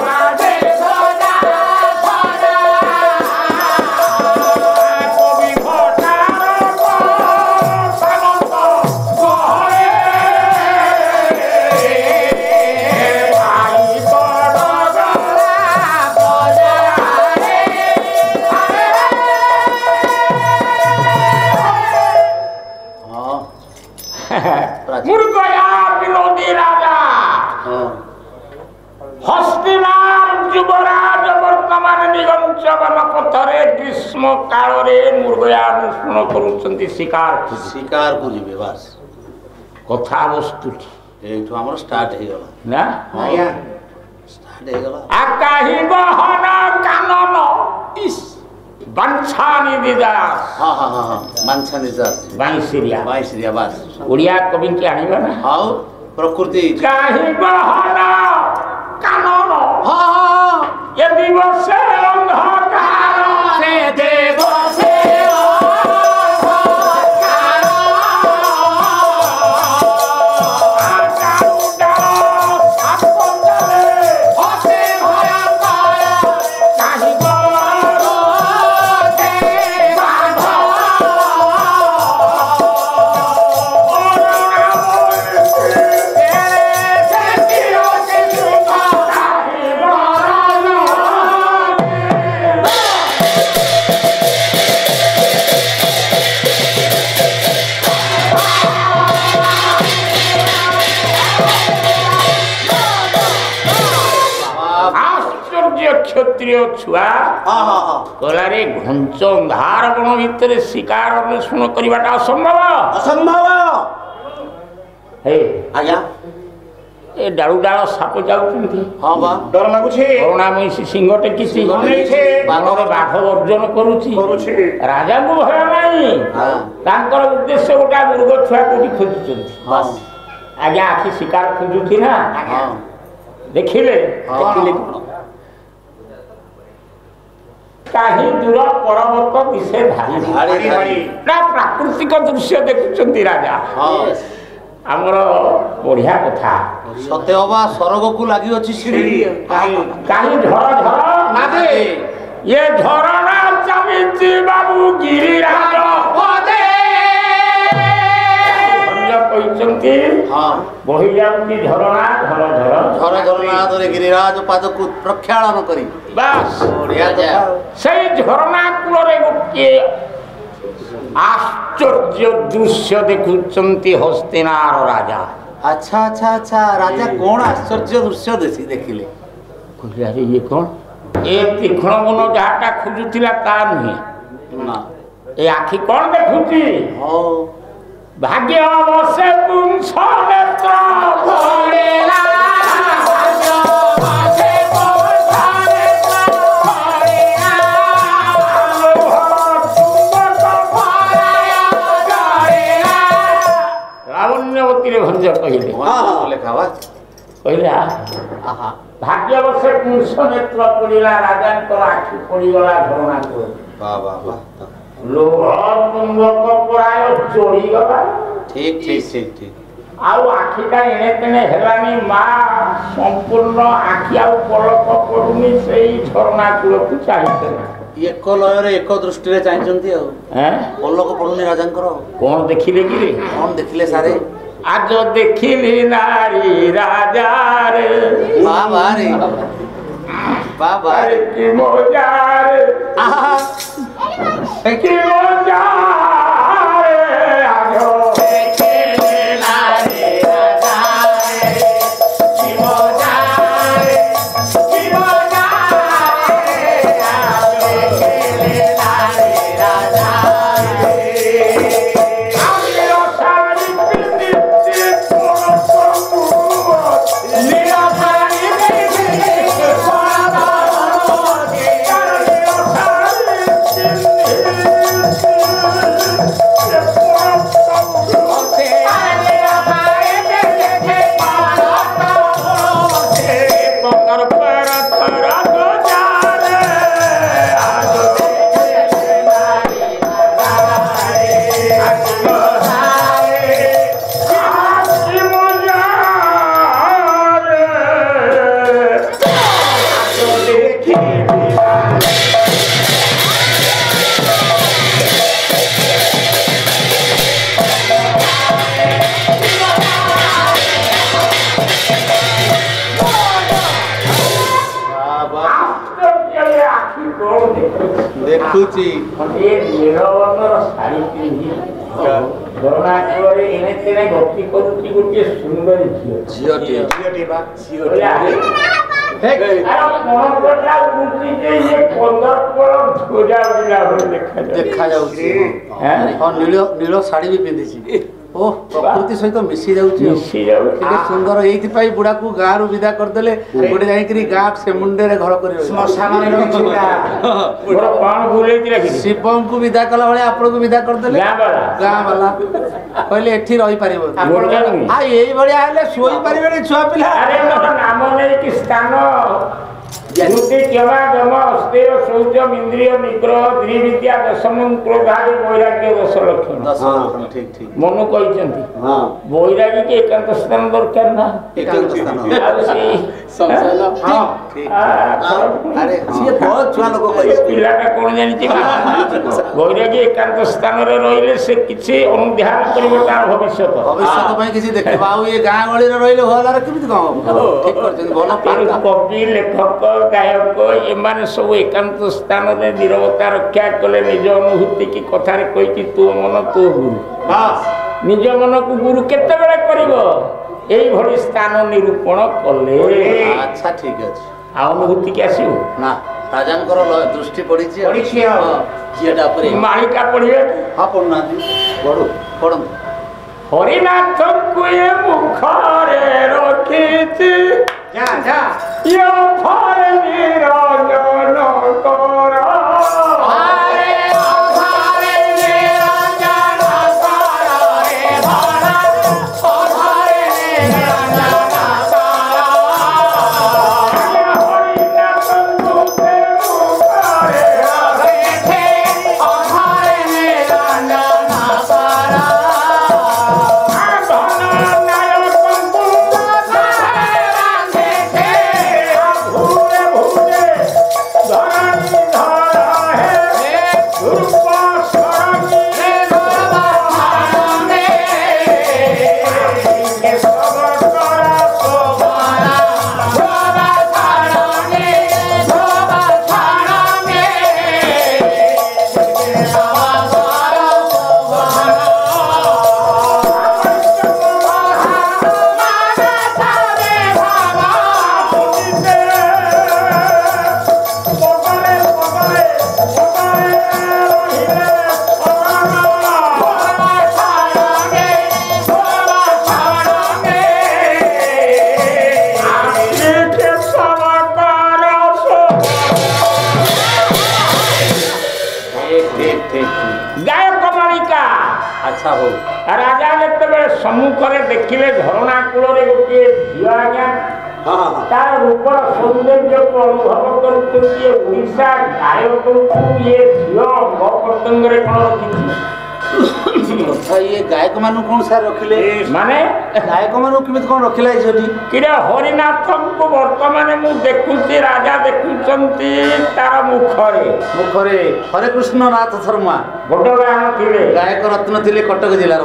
राजे सदा सदा कवि भटार को सामंत गहरे भाई बड़गला बजारे मुर्गया विनोदी राजा हस्तिनार युवराज वर्तमान निगंचवन पथरे ग्रीष्म काल रे मुर्गया अनुष्ठान करूछंती शिकार
शिकार को जीवे बस
कथा वस्तु
एठो हमर स्टार्ट हे गला
ना
आया स्टार्ट हे गला
आकाही बहन कानन इस बंछानी दिदास
हां हां हां मानछानी दास बाईसिरिया बस
उड़िया कवि के आनिबा ना
हाउ प्रकृति
काहे बहन कानन
हां
ये दिवस अंधकार से देव से क्षत्रिय छुआ कलारे घंच अंधार बण भितर शिकार अन्वेषण करवाटा असंभव
असंभव
हे
आज्ञा
ଏ ଡାଳୁ ଡାଳ ସାପ ଯାଉଛନ୍ତି।
ହଁ ବା
ଡର ଲାଗୁଛି।
କରୁଣା ମଇଁଷି ସିଂହ ଟେକିଛି, ବାଘର ବାଘ ବର୍ଜନ କରୁଛି। ରାଜାଙ୍କୁ ଭୟ ନାହିଁ, ତାଙ୍କର ଉଦ୍ଦେଶ୍ୟ ଗୋଟା ମୃଗ ଛୁଆ କୋଉଠି ଖୋଜୁଛନ୍ତି। ଆଜ୍ଞା ଆଖି ଶିକାର ଖୋଜୁଛି ନା, ଦେଖିଲେ କାହିଁ ଦୂର ପର୍ବତ ଦିଶେ ଧାରି ନା ପ୍ରାକୃତିକ ଦୃଶ୍ୟ ଦେଖୁଛନ୍ତି ରାଜା। ଆମର ବଢିଆ କଥା।
ସତେ ଅବା ସ୍ୱର୍ଗକୁ ଲାଗିଅଛି ସିଡ଼ି।
କାହିଁ ଝର ଝର ନାଦେ ଏ ଝରଣା ଚାଲିଛି ବାବୁ ଗିରିରାଜ କହିଛନ୍ତି। ବହି ଯାଉଛି ଝରଣା ଝର ଝର
ଝର ଝରଣାରେ ଗିରିରାଜ ପାଦକୁ ପ୍ରକ୍ଷାଳନ କରି
ବାସ୍ ସେଇ ଝରଣା କୂଳରେ ଗୋଟିଏ ଆଶ୍ଚର୍ଯ୍ୟ ଦୃଶ୍ୟ ଦେଖୁଛନ୍ତି ହସ୍ତିନାର ରାଜା।
ଆଚ୍ଛା ଆଚ୍ଛା ଆଚ୍ଛା ରାଜା କଣ ଆଶ୍ଚର୍ଯ୍ୟ ଦୃଶ୍ୟ ଦେଖିଲେ?
ଆରେ ଇଏ କଣ? ଏ ତୀକ୍ଷ୍ଣ ମନ ଯାହାଟା ଖୋଜୁଥିଲା ତା ନୁହେଁ। ଏ ଆଖି କଣ ଦେଖୁଛି? ଭାଗ୍ୟ ବସେ ପୁଂସ ନେତ୍ର ଭଳିଲା ଲାବଣ୍ୟବତୀରେ ଭଞ୍ଜ କହିଲେ କହିଲା ଭାଗ୍ୟ ବସେ ପୁଂସ ନେତ୍ର ପଡ଼ିଲା, ରାଜାଙ୍କର ଆଖି ପଡ଼ିଗଲା ଝରଣା କୂଳରେ। ଲୋହ ଚୁମ୍ବକ ପ୍ରାୟ ଚଢ଼ିଗଲା।
ଠିକ ଠିକ ଠିକ ଠିକ।
ଆଉ ଆଖିଟା ଏଣେ ତେଣେ ହେଲାନି ମା, ସମ୍ପୂର୍ଣ୍ଣ ଆଖି ଆଉ ପଲକ ପଡୁନି, ସେଇ ଝରଣା କୂଳକୁ ଚାହିଁଥିଲା।
ଏକ ଲୟରେ ଏକ ଦୃଷ୍ଟିରେ ଚାହିଁଛନ୍ତି ଆଉ ପଲକ ପଡୁନି ରାଜାଙ୍କର। କଣ
ଦେଖିଲେ କି?
କଣ ଦେଖିଲେ ସାରେ?
ଆଜ ଦେଖିଲି ନାରୀ ରାଜାରେ
ବାବାରେ ବାବାରେ
କି ମଜାରେ କି ମଜାରେ ଆଜ ଦେଖିଲି ନାରୀ ରାଜାରେ କି ମଜାରେ କି ମଜାରେ ଆଜ ଦେଖିଲି ନାରୀ ରାଜାରେ
ଦେଖୁଛି
ନୀଳବର୍ଣ୍ଣର ଶାଢ଼ୀ ପିନ୍ଧି ଝରଣା କୂଳରେ ଏଣେ ତେଣେ ଗତି କରୁଛି ଗୋଟିଏ ସୁନ୍ଦରୀ ଝିଅଟିଏ।
ଦେଖାଯାଉଛି ନୀଳ ଶାଢ଼ୀ ବି ପିନ୍ଧିଛି। ଓ ପ୍ରକୃତି ସହିତ ମିଶି ଯାଉଛି। କେତେ ସୁନ୍ଦର। ଏଇଥିପାଇଁ ବୁଢାକୁ ଗାଁରୁ ବିଦା କରିଦେଲେ, ଗୋଟେ ଯାଇକିରି ଗାଁ ସେ ମୁଣ୍ଡରେ ଘର କରି ଶିବଙ୍କୁ ବିଦା କଲା ଭଳିଆ ଆପଣଙ୍କୁ ବିଦା କରିଦେଲେ। ଗାଁ ବାଲା କହିଲେ ଏଠି ରହିପାରିବ। ଆଉ ଏଇଭଳିଆ ହେଲେ ଶୋଇପାରିବେନି ଛୁଆ ପିଲା।
ନାମ ନେଇକି ସ୍ଥାନ ଯୁକ୍ତି କ୍ଷମା ଦମ ଅସ୍ତେୟ ଶୌଚ ଇନ୍ଦ୍ରିୟ ନିଗ୍ରହ ଦ୍ରିବିଦ୍ୟା ଦଶମ କ୍ରୋଧାରି ବୈରାଗ୍ୟ 10 ଲକ୍ଷଣ। ମନୁ କହିଛନ୍ତି ବୈରାଗୀ କି ଏକାନ୍ତ ସ୍ଥାନ ଦରକାର ନା। ପିଲାଟା କଣ ଜାଣିଛି? ବୈରାଗୀ ଏକାନ୍ତ ସ୍ଥାନରେ ରହିଲେ ସେ କିଛି ଅନୁଧ୍ୟାନ କରିବ ତାର ଭବିଷ୍ୟତ
ପାଇଁ କିଛି ଦେଖିବ। ଆଉ ଏ ଗାଁ ଗହଳିରେ ରହିଲେ ଭଲରେ କେମିତି କଣ ହବ?
କବି ଲେଖକ ଗାୟକ ଏମାନେ ସବୁ ଏକାନ୍ତ ସ୍ଥାନରେ ନିରବତା ରକ୍ଷା କଲେ। ନିଜ ଅନୁଭୂତି କି କଥାରେ କହିଛି ତୋ ମନ ତୋ ଗୁରୁ। ନିଜ ମନକୁ ଗୁରୁ କେତେବେଳେ କରିବ? এইভাবে স্থান নিরূপণ কলে।
আচ্ছা ঠিক আছে।
ଆଉ ଅନୁଭୂତି କି ଆସିବ
ନା ରାଜାଙ୍କର ଦୃଷ୍ଟି ପଡ଼ିଛି ଝିଅଟା ଉପରେ।
ମାଳିକା ପଢ଼ିବେ?
ହଁ ପଢ଼ୁନାହାନ୍ତି। ପଢ଼ନ୍ତୁ।
ହରିନାଥଙ୍କୁ ଏ ମୁଖରେ ରଖିଛି ଫରେ ନିରଞ୍ଜନ କର राजा जिते सम्मुखें देखिले झरणा कूल गोटे झील आज्ञा तार रूप सौंदर्य को अनुभव करा गायक ये झील अंग प्रत्यंग कौन
ये गायक मान कौन सार रखिले
माने
गायक मान केमित कौन रखिला कि
हरिनाथ को वर्तमान मु देखुची राजा देखुचंती तार मुखरे
मुखरे हरे कृष्ण नाथ शर्मा
बड़ गायक थिले
गायक रत्न थिले कटक जिला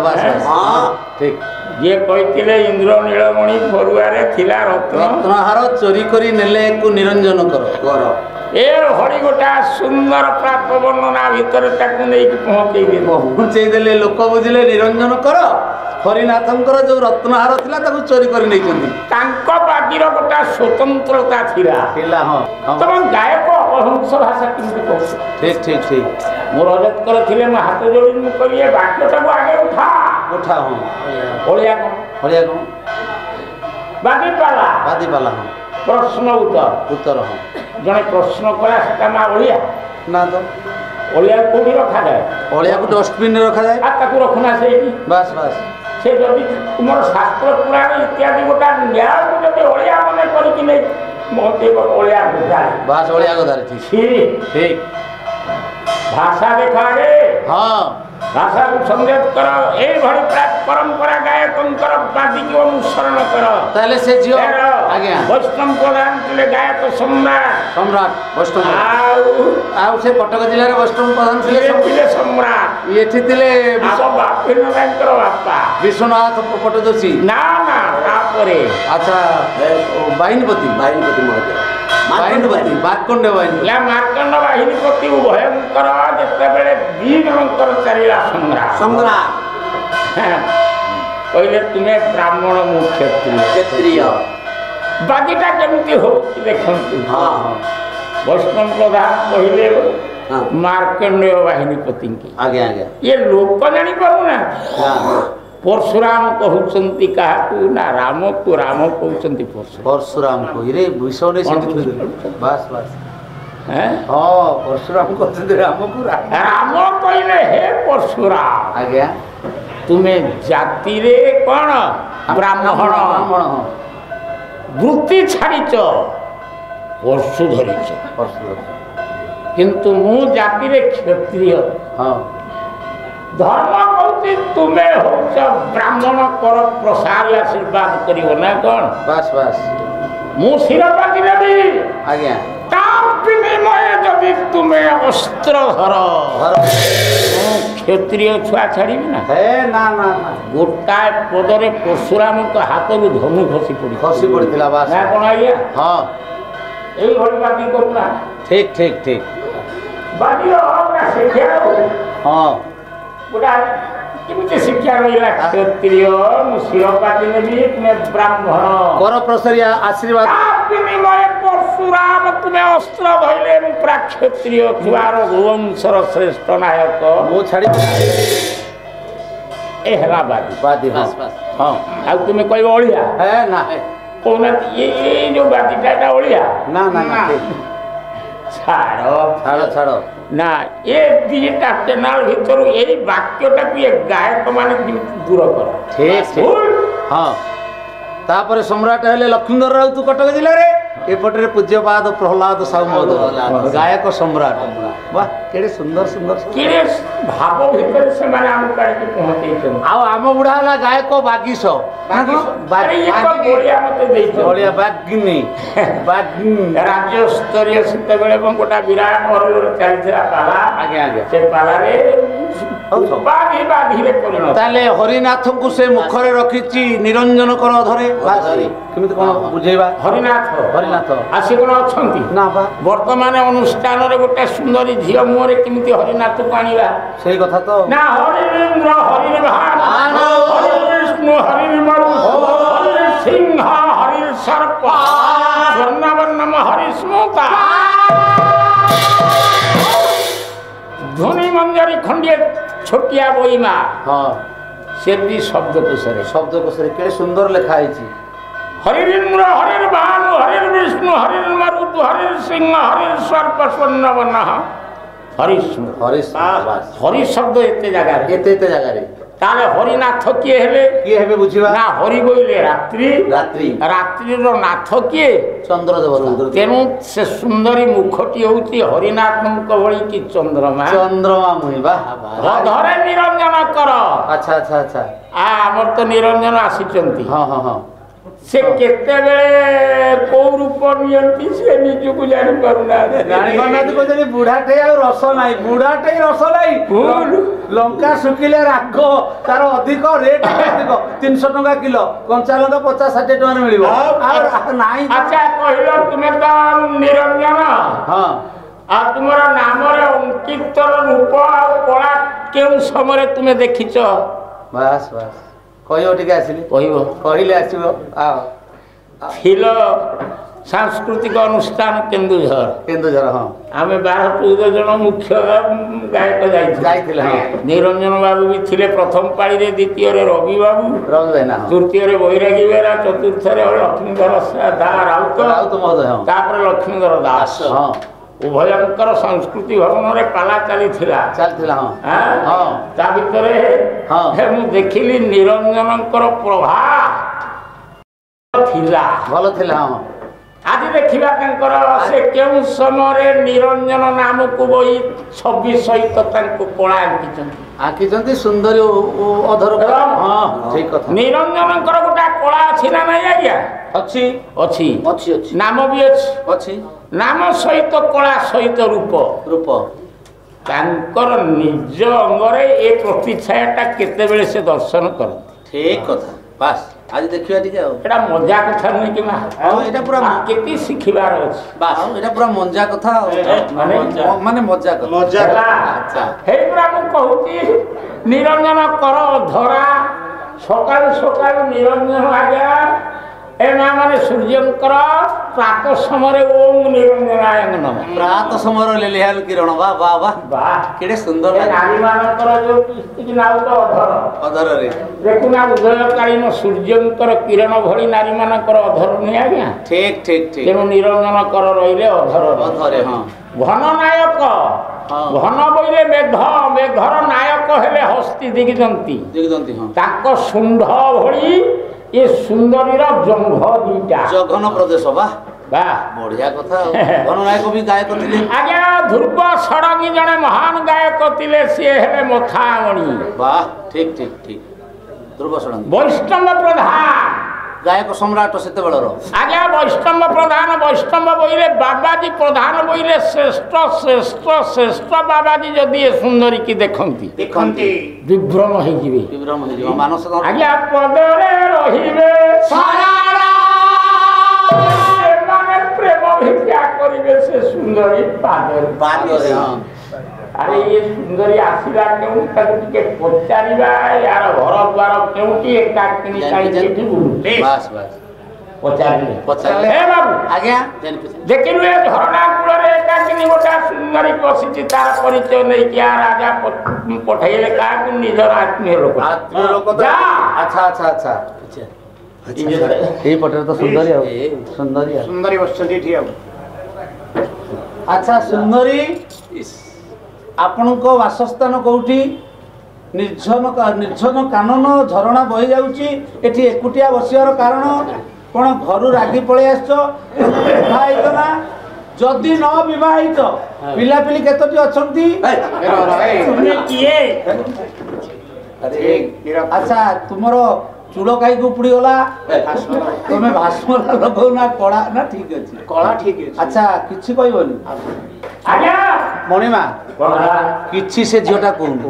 ठीक
ये कहते इंद्र नीलमणि फरुआरे थिला
रत्नहार चोरी करी नेले को निरंजन कर
ए हरि गोटा सुंदर प्राप्त वर्णना भितर पहुंचे
देले लोक बुझिले निरंजन कर हरिनाथंकर जो रत्नहार थिला ताको चोरी करी नै चंदी
तांको बागीर गोटा स्वतंत्रता थिला तम गायक अहंस भाषा किंतु कहू
ठीक ठीक ठीक
मोर रजतकर थिले म हाथ जोड़ी मु करिए बाक्यटा को आगे उठा
हां ओलिया को
बादी पाला हां प्रश्न उत्तर
हां
जने प्रश्न कला सेटा मा ओलिया
ना तो
ओलिया कोठी रखा जाए
ओलिया को डस्टबिन रे रखा जाए
आ ताकू रखना सेठी
बस
से जदि तुमर शास्त्र पुराण इत्यादि गोटा न्याय को जदि ओलिया मने करी कि नै मोते ओलिया बुझाए
बस ओलिया को दार ठीक
भाषा देखा रे
हां
भाषा को संगत करो ए भरी परंपरा गायकंकर बादी को अनुसरण करो
ताले से जियो आज्ञा
वैष्णव प्रधान तिले गायक सम्राट
वैष्णव आउ से कटक जिल्ला रे वैष्णव प्रधान
तिले सम्राट
एठी तिले
सब बापिन बैंकर बापा
विश्वनाथ पटदोषी
ना तापरे
अच्छा बाहिनीपति महोदय बाहिनीपति मार्कंड
बाहिनीपति भयंकर जिते बेले दी जनकर चलिला संग्राम कहले तुम्हें ब्राह्मण मु क्षत्रिय बाकीटा केमती हो देखंतु वैष्णव प्रधान कहले मार्कंडेय बाहिनीपति की
आगे
ये लोक जानी पारुना परशुराम कहउचंती काकू ना राम को राम कहउचंती
परशुराम को रे विषय ने बस हैं हां परशुराम कहते राम को
राम कहले हे परशुराम
आज्ञा
तुम्हें जाति रे कोन ब्राह्मण वृत्ति छाड़ीच परशु धरिच किंतु मु जाति रे क्षत्रिय
हां
धर्म कहते तुम्हें हो ब्राह्मण कर प्रसार आशीर्वाद करियो ना कौन
बस
मु शिरपाती देवी
आज्ञा
विनिमय जदि तुम्हें अस्त्र धर क्षत्रिय छुआ छाड़ी ना
ना
गोटाए पदरे परशुराम हाथ धनु खसी
पड़ता
कौन आज्ञा
हाँ
यही बाकी करूना
ठीक
बाकी शिक्षा
हाँ
गोटा केमिति शिक्षा रहिला क्षत्रिय शिरपाती नेबी तुम्हें ब्राह्मण
कर प्रसरिया आशीर्वाद
विनिमय परशुराम तुम्हें अस्त्र धैले पुरा क्षत्रिय छुआर वंशर श्रेष्ठ नायक
मु छाड़ी
ଏ ହେଲା ବାଦି
ବାଦି ବାସ୍ ବାସ୍
ହଁ ଆଉ ତୁମେ କହିବ ଅଳିଆ
ହେ ନା
କହୁନାହାନ୍ତି ଏ ଯୋଉ ବାଦିଟା ଏଟା ଅଳିଆ
ନା ନା ନା
ଛାଡ଼
ଛାଡ଼ ଛାଡ଼
ନା ଏ ଦିଟା କେନାଲ ଭିତରୁ ଏଇ ବାକ୍ୟଟାକୁ ଏ ଗାୟକ ମାନେ କେମିତି ଦୂର କର
ଠିକ ହଁ ତାପରେ ସମ୍ରାଟ ହେଲେ ଲକ୍ଷ୍ମୀଧର ରାଉତ କଟକ ଜିଲ୍ଲାରେ ଏପଟରେ ପୂଜ୍ୟପାଦ ପ୍ରହ୍ଲାଦ ସାହୁ ମହୋଦୟ ଗାୟକ ସମ୍ରାଟ ବାହ କେଡ଼େ ସୁନ୍ଦର ସୁନ୍ଦର
କେଡ଼େ ଭାବ ଭିତରେ ସେମାନେ ଆମକୁ କାଢ଼ିକି ପହଞ୍ଚେଇଛନ୍ତି
ଆଉ ଆମ ବୁଢ଼ା ହେଲା ଗାୟକ ବାଗିଶ ବଢ଼ିଆ ବାଗିନୀ
ରାଜ୍ୟ ସ୍ତରୀୟ ସେତେବେଳେ ଏବଂ ଗୋଟେ ବିରାଟ ମରୁରେ ଚାଲିଥିଲା ପାଲା
ଆଜ୍ଞା ଆଜ୍ଞା
ସେ ପାଲାରେ
ତାହେଲେ ହରିନାଥଙ୍କୁ ସେ ମୁଖରେ ରଖିଛି ନିରଞ୍ଜନ କର ଧରେ କେମିତି କଣ ବୁଝେଇବା
ହରିନାଥ
ହରିନାଥ
ଆସି କଣ ଅଛନ୍ତି
ନା ବା
ବର୍ତ୍ତମାନ ଅନୁଷ୍ଠାନରେ ଗୋଟେ ସୁନ୍ଦରୀ ଝିଅ ମୁହଁରେ କେମିତି ହରିନାଥକୁ ଆଣିବା
ସେଇ କଥା ତ
ନା ହରିନ୍ଦ୍ର ହରି ହରି ବିଷ୍ଣୁ ହରି ହରି ସିଂହ ହରି ସର୍ପ ସ୍ୱର୍ଣ୍ଣବର୍ଣ୍ଣମ ହରି ସ୍ମୃତା ଧ୍ୱନି ମଞ୍ଜରୀ ଖଣ୍ଡିଏ ଛୋଟିଆ ବହିମା
ହଁ
ସେ ବି ଶବ୍ଦକୋଷରେ
କେଡ଼େ ସୁନ୍ଦର ଲେଖା ହେଇଛି
ହରିନ୍ଦ୍ର ହରିର୍ ଭାନୁ ହରିର୍ ବିଷ୍ଣୁ ହରିର୍ ମରୁତୁ ହରିର୍ ସିଂହ ହରିର୍ ସର୍ପ ସ୍ୱର୍ଣ୍ଣବର୍ଣ୍ଣ ହରି ଶବ୍ଦ ଏତେ ଜାଗାରେ ତାହେଲେ ହରିନାଥ କିଏ ହେବେ
ବୁଝିବା
ନା ହରି ବୋଇଲେ ରାତ୍ରିର ନାଥ କିଏ
ଚନ୍ଦ୍ରଦେବ
ତେଣୁ ସେ ସୁନ୍ଦରୀ ମୁଖଟି ହଉଛି ହରିନାଥଙ୍କ ଭଳି କି ଚନ୍ଦ୍ରମା
ମୁହିଁ
ଧରେ ନିରଞ୍ଜନ କର
ଆଚ୍ଛା ଆଚ୍ଛା ଆଚ୍ଛା
ଆମର ତ ନିରଞ୍ଜନ ଆସିଛନ୍ତି
ହଁ ହଁ ହଁ
ସେ କେତେବେଳେ କୋଉ ରୂପ ନିଅନ୍ତି ସେ ନିଜକୁ ଜାଣିପାରୁନାହାନ୍ତି
ବୁଢାଟେ ଆଉ ରସ ନାହିଁ ଲଙ୍କା ଶୁଖିଲେ ରାଗ ତାର ଅଧିକ ରେଟ୍ ଅଧିକ 300 ଟଙ୍କା କିଲୋ କଞ୍ଚା ଲଙ୍କା 50-60 ଟଙ୍କାରେ ମିଳିବ ନାହିଁ
ଆଚ୍ଛା କହିଲ ତୁମେ ତ ନିରଞ୍ଜନ
ହଁ
ଆଉ ତୁମର ନାମରେ ଅଙ୍କିତ ରୂପ ଆଉ କଳା କେଉଁ ସମୟରେ ତୁମେ ଦେଖିଛ
ବାସ୍ ବାସ୍ କହିବ ଟିକେ ଆସିଲେ କହିଲେ ଆସିବ
ଥିଲ ସାଂସ୍କୃତିକ ଅନୁଷ୍ଠାନ କେନ୍ଦୁଝର ହଁ ଆମେ 12-14 ଜଣ ମୁଖ୍ୟ ଗାୟକ ଯାଇଥିଲେ ନିରଞ୍ଜନ ବାବୁ ବି ଥିଲେ ପ୍ରଥମ ପାଳିରେ ଦ୍ୱିତୀୟରେ ରବି ବାବୁ ତୃତୀୟରେ ବୈରାଗୀ ବେହେରା ଚତୁର୍ଥରେ ଲକ୍ଷ୍ମୀଧର ରାଉତ ତାପରେ ଲକ୍ଷ୍ମୀଧର ଦାସ ଉଭୟଙ୍କର ସଂସ୍କୃତି ଭବନରେ ପାଲା ଚାଲିଥିଲା ତା ଭିତରେ ମୁଁ ଦେଖିଲି ନିରଞ୍ଜନଙ୍କର ପ୍ରଭା ଭଲ ଥିଲା ଆଜି ଦେଖିବା ତାଙ୍କର ସେ କେଉଁ ସମୟରେ ନିରଞ୍ଜନ ନାମକୁ ବହି ଛବି ସହିତ ତାଙ୍କୁ କଳା ଆଙ୍କିଛନ୍ତି ସୁନ୍ଦରୀ ଅଧର ନିରଞ୍ଜନଙ୍କର ଗୋଟେ କଳା ଅଛି ନା ନାଇଁ ଆଜ୍ଞା ଅଛି ନାମ ବି ଅଛି ନାମ ସହିତ କଳା ସହିତ ରୂପ ତାଙ୍କର ନିଜ ଅଙ୍ଗରେ ଏ ପ୍ରତିଛାୟାଟା କେତେବେଳେ ସେ ଦର୍ଶନ କରନ୍ତି
ଠିକ କଥା ବାସ୍ ଆଜି ଦେଖିବା ଟିକେ ଆଉ
ଏଟା ମଜା କଥା ନୁହେଁ କି ମା
ଏଟା ପୁରା
କେତେ ଶିଖିବାର ଅଛି
ବାସ୍ ଏଟା ପୁରା ମଜା କଥା ମାନେ ମଜା
ହେଇ ପୁରା ମୁଁ କହୁଛି ନିରଞ୍ଜନ କର ଧରା ସକାଳୁ ନିରଞ୍ଜନ ଆଜ୍ଞା ଏ ମା ମାନେ ସୂର୍ଯ୍ୟଙ୍କର ପ୍ରାତ ସମୟରେ ଓಂ ନିରଞ୍ଜନାୟ ନମଃ
ପ୍ରାତ ସମୟର ଲେଲିହାଲ କିରଣ କେଡ଼େ ସୁନ୍ଦର
ନାରୀମାନଙ୍କର ଯୋଉ ସ୍ଥିତି ନାଉତ ଅଧରରେ ଦେଖୁନା ଉଦୟକାଳୀନ ସୂର୍ଯ୍ୟଙ୍କର କିରଣ ଭଳି ନାରୀମାନଙ୍କର ଅଧର ନୁହେଁ ଆଜ୍ଞା
ଠିକ
ତେଣୁ ନିରଞ୍ଜନ କର ରହିଲେ ଅଧରରେ ଘନ ନାୟକ ଘନ ବୋଇଲେ ମେଘର ନାୟକ ହେଲେ ହସ୍ତି ଦିଗଜନ୍ତି ତାଙ୍କ ଶୁଣ୍ଢ ଭଳି ଏ ସୁନ୍ଦରୀର ଜଙ୍ଘ ଦିଟା
ଜଘନ ପ୍ରଦେଶ ବଢିଆ କଥା ଗଣନାୟକ ବି ଗାୟକ ଥିଲେ
ଆଜ୍ଞା ଧ୍ରୁବ ଷଡ଼ଙ୍ଗୀ ଜଣେ ମହାନ ଗାୟକ ଥିଲେ ସିଏ ହେଲେ ମଥାମଣି
ଠିକ ଧ୍ରୁବ ଷଡ଼ଙ୍ଗୀ
ବୈଷ୍ଣବ ପ୍ରଧାନ
ଗାୟକ ସମ୍ରାଟ ସେତେବେଳର
ଆଜ୍ଞା ବୈଷ୍ଣବ ପ୍ରଧାନ ବୋଇଲେ ବାବାଜୀ ପ୍ରଧାନ ବୋଇଲେ ଶ୍ରେଷ୍ଠ ବାବାଜୀ ଯଦି ଏ ସୁନ୍ଦରୀ କି ଦେଖନ୍ତି ବିଭ୍ରମ ହେଇଯିବେ
ମାନସ
ଆଜ୍ଞା ପଦରେ ରହିବେ ସେମାନେ ପ୍ରେମ ଭିକ୍ଷା କରିବେ ସେ ସୁନ୍ଦରୀ ପାଦରେ ଆରେ ଇଏ ସୁନ୍ଦରୀ ଆସିଲା କେଉଁ ତାକୁ ଟିକେ ପଚାରିବା ୟାର ଘର ଦ୍ୱାର କେଉଁଠି ଏକାକିଣି ପଚାରିଲେ
ପଚାରିଲେ
ହେ ବାବୁ
ଆଜ୍ଞା
ଦେଖିଲୁ ଏ ଝରଣା କୂଳରେ ଏକାକିନି ଗୋଟେ ସୁନ୍ଦରୀ ବସିଛି ତାର ପରିଚୟ ନେଇକି ଆ ରାଜା ପଠେଇଲେ କାହାକୁ ନିଜର ଆତ୍ମୀୟ ଲୋକ
ଆଚ୍ଛା ଆଚ୍ଛା ଆଚ୍ଛା ଏଇ ପଟରେ ତ ସୁନ୍ଦରୀ ଆଉ ସୁନ୍ଦରୀ ବସିଛନ୍ତି ଏଠି ଆଉ ଆଚ୍ଛା ସୁନ୍ଦରୀ ଆପଣଙ୍କ ବାସସ୍ଥାନ କୋଉଠି ନିର୍ଜନ କାନନ ଝରଣା ବହି ଯାଉଛି ଏଠି ଏକୁଟିଆ ବସିବାର କାରଣ କଣ ଘରୁ ରାଗି ପଳେଇ ଆସିଛ ବିବାହିତ ନା ଯଦି ନ ବିବାହିତ ପିଲାପିଲି କେତୋଟି ଅଛନ୍ତି ଆଚ୍ଛା ତୁମର ଚୂଳ କାଇକୁ ଉପୁଡ଼ିଗଲା ତମେ ଭାସ୍ମରା ଲଗାଉନା କଳା ନା ଠିକ ଅଛି କଳା ଠିକ ଅଛି ଆଚ୍ଛା କିଛି କହିବନି ମଣିମା କିଛି ସେ ଝିଅଟା କହୁନି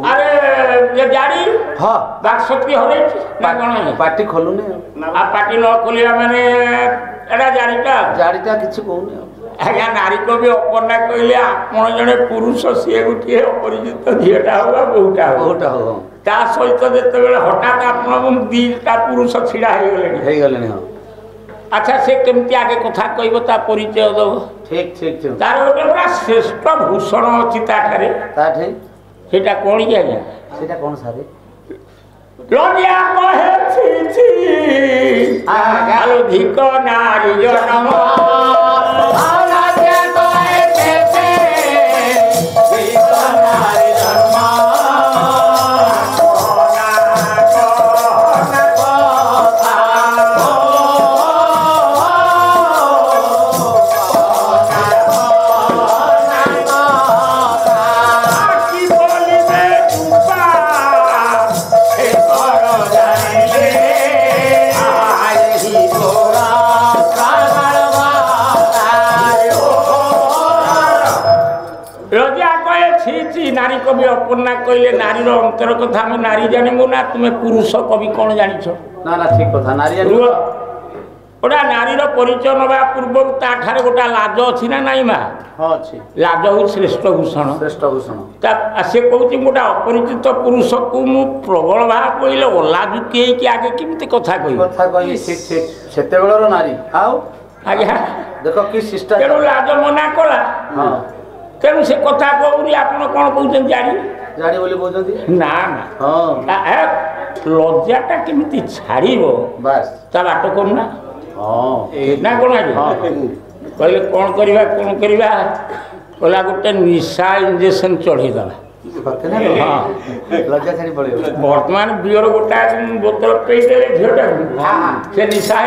ପାଟି ଖୋଲୁନି
ପାଟି ନ ଖୋଲିବା ମାନେ ଏଟା ଜାଣିଟା
କିଛି କହୁନି
ଆଜ୍ଞା ନାରୀ କବି ଅପର୍ଣ୍ଣା କହିଲେ ଆପଣ ଜଣେ ପୁରୁଷ ସିଏ ଗୋଟିଏ ଅପରିଚିତ ଝିଅଟା ହଉ ବା ବୋହୁଟା ହଉ ତା ସହିତ ଯେତେବେଳେ ହଠାତ୍ ଆପଣ ଦିଟା ପୁରୁଷ ଛିଡ଼ା ହେଇଗଲେଣି ଆଚ୍ଛା ସେ କେମିତି ଆଗେ କଥା କହିବ ତା ପରିଚୟ ଦବ
ଠିକ
ତାର ଗୋଟେ ପୁରା ଶ୍ରେଷ୍ଠ ଭୂଷଣ ଅଛି ତାଠାରେ ସେଇଟା କଣ କି ଆଜ୍ଞା
ସେଇଟା କଣ ସାରେ
ଧିକ ନାରୀ ଜନମ नारी कवि अपर्णा कहले नारी अंतर कथा आम नारी जानबू ना तुम्हें पुरुष कवि कौन जानिछ
ना ठीक कथा नारी
गोटा नारी परिचय नवा पूर्व ताठारे गोटा लाज अच्छी ना नाई मा लाज हूँ श्रेष्ठ भूषण से कहूँ गोटा अपरिचित पुरुष को मु प्रबल भाव कहले ओलाजु किए आगे केमती कथा
कही नारी
आज्ञा
देख कि
तेणु लाज मना कला तेणु से कथा कहूनी आपण कौन कहते जानी ना लज्जाटा केमती छाड़ ता बाट करना ना कौन कहले कौन करवा कहला गोटे निशा इंजेक्शन चढ़ेदेला बर्तमान बियर गोटा बोतल पेदे झीटा से निशा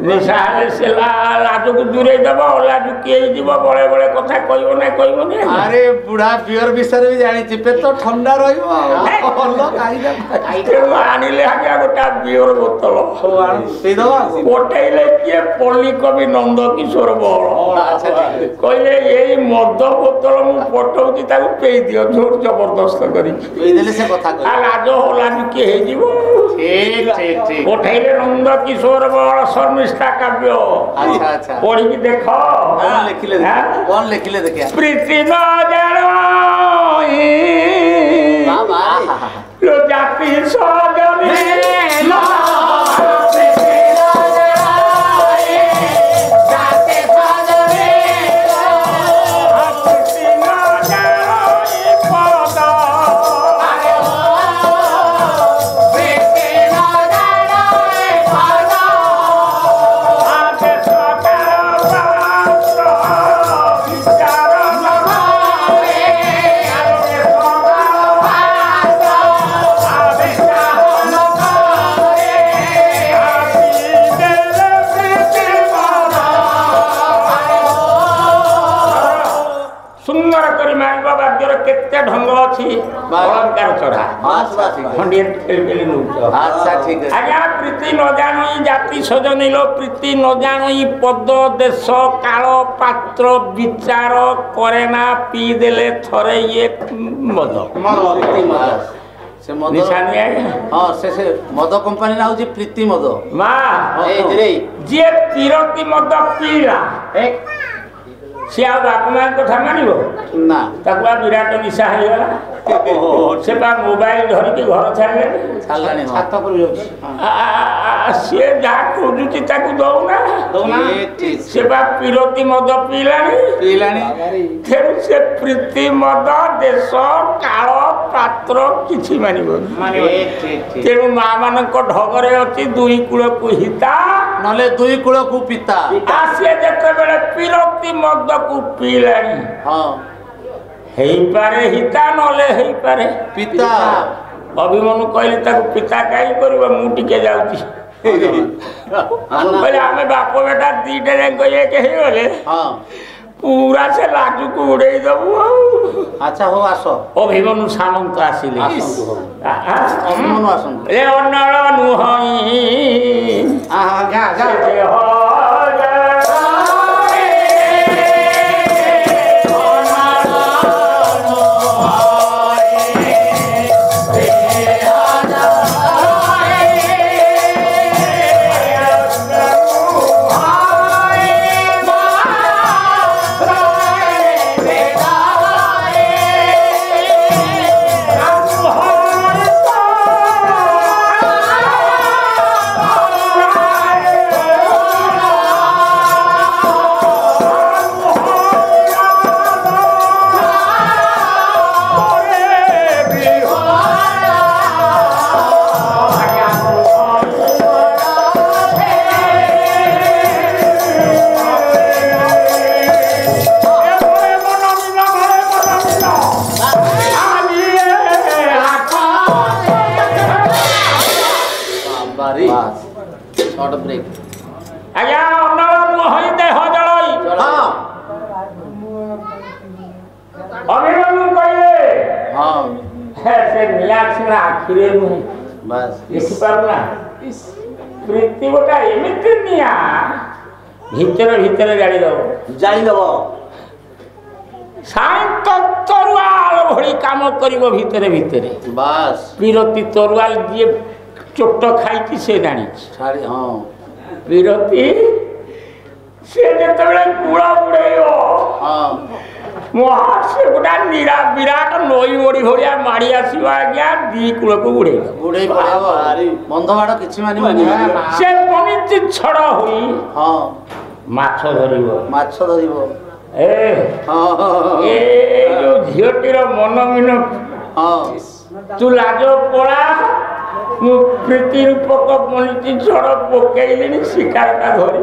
निशा से लाज को दूरे दब लाज किए बड़े बड़े कथा कहब ना कहबनी
अरे बुढ़ा बियर विषय भी जानी पेट ठंडा
आनिले आज्ञा गोटा बियर बोतल पटेले किए पल्ली कवि नंद किशोर बल कहले यही मद बोतल मुझे पटाऊँगी पेई दियो जोर जबरदस्त लाज लाज किए पठेले नंद किशोर बल शर्मिष्ठा काव्य पढ़ी देख
कौन लिखिले देखिए
प्रीति न जाति सजनी केते ढंग अच्छी अलंकार चढ़ा आज्ञा प्रीति न जानी जाति सजनी लो प्रीति न जानी पद देश काल पात्र विचार करे ना पी देले थरे ये मद
से मद कंपनी ना होची प्रीति मद
मां जे पीरती मद पीला सी आ बाप माँ कथा मानिब
ना
ताकू आ विराट निशा होगा से मोबाइल धरिकी घर छाड़े
छात पर
सी जहाँ खोजुची ताकू दौना से पीरती मद पीलानी तेणु से प्रीति मद देश काल पात्र किछि मानिबनी तेणु माँ मान ढगरे अच्छी दुई कूल को हिता
नले दुई कूल को पिता
सी जिते पीरती मद को पीलानी
हाँ
पारे हिता नले पारे
पिता
अभिमनु कहले ताको पिता कहीं कर मुझे जाऊँगी कहले आम बाप बेटा दीटा जाक एक गले पूरा से लाजू को उड़े दबू
अच्छा हो आस
अभिमनु सामंत आसिले
अभिमनु आसंत
ए अनल नुहई
जा जा आखिरे नुहे देखी पारुना प्रीति गोटा एमती निया भितर भितर जालीदब शांत तरुआल भली काम करिवो भितर भितर बस पीरती तरुआल जी चोट खाई से जानी हाँ पीरती से जिते कूड़ा बुड़ेब हाँ महासे गोटा निरा विराट नई ओडी भलिया माड़ी आसो आज्ञा दी कूल को बुड़े बुड़े बंध बाड़ कि से पनिची छड़ हुई हाँ माछ धरिब ए जो झीटीर मन मिन हाँ तू लाज पड़ा मु प्रीति रूपक पनिची छड़ पकईली शिकारटा धरी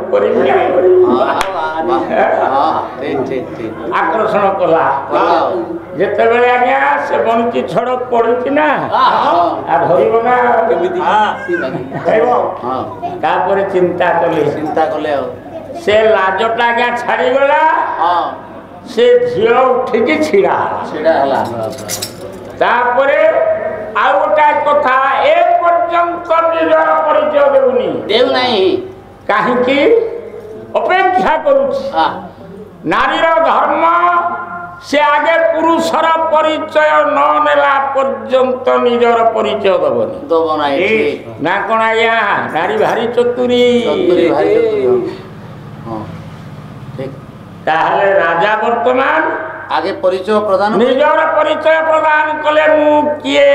आकर्षण कला जिते बेले आज्ञा से बंची छड़ पड़ी ना धरब ना चिंता कले से लाजटा आज्ञा छाड़गला से झी उठिकी छिड़ा तापरे आउ गोटा कथा ए पर्यंत निजर परिचय देउनी देउ नाही काहे अपेक्षा करुछि नारीर धर्म से आगे पुरुषर परिचय न नेला पर्यंत निजर परिचय दबनी ना कौन आज्ञा नारी भारी चतुरी ताहले राजा वर्तमान आगे परिचय प्रदान निजर परिचय प्रदान कले मु किए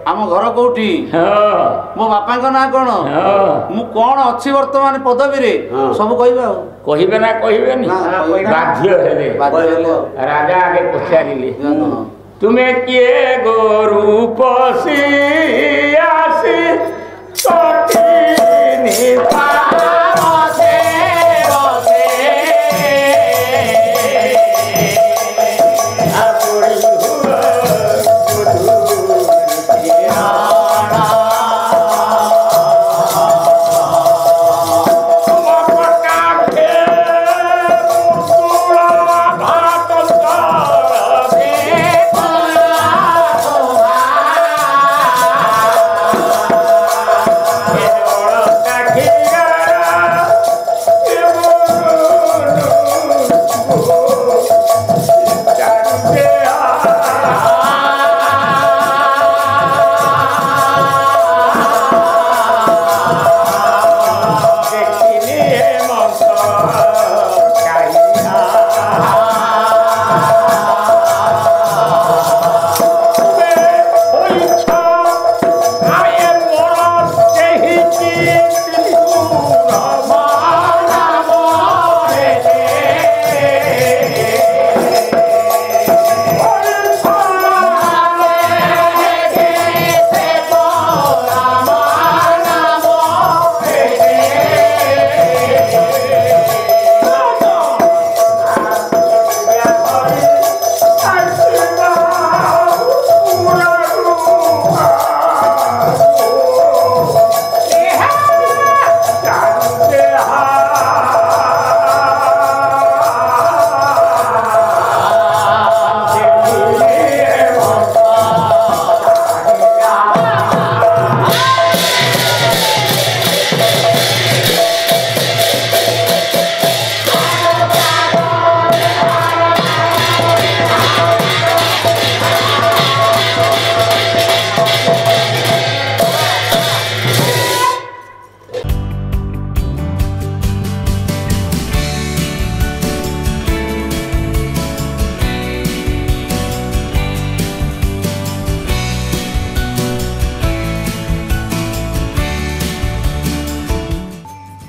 आम घर कोठी मो बापा का ना कौन मु कौन अच्छी वर्तमान पदवी रे सब कहबे ना कहबे नी बाध्य हेले राजा आगे पचारिले तुम्हें किए गो रूप सी आसी सोटी निपा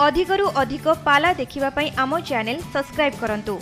अधिकरु अधिक पाला देखिबा पई आमो चैनल सब्सक्राइब करंतु।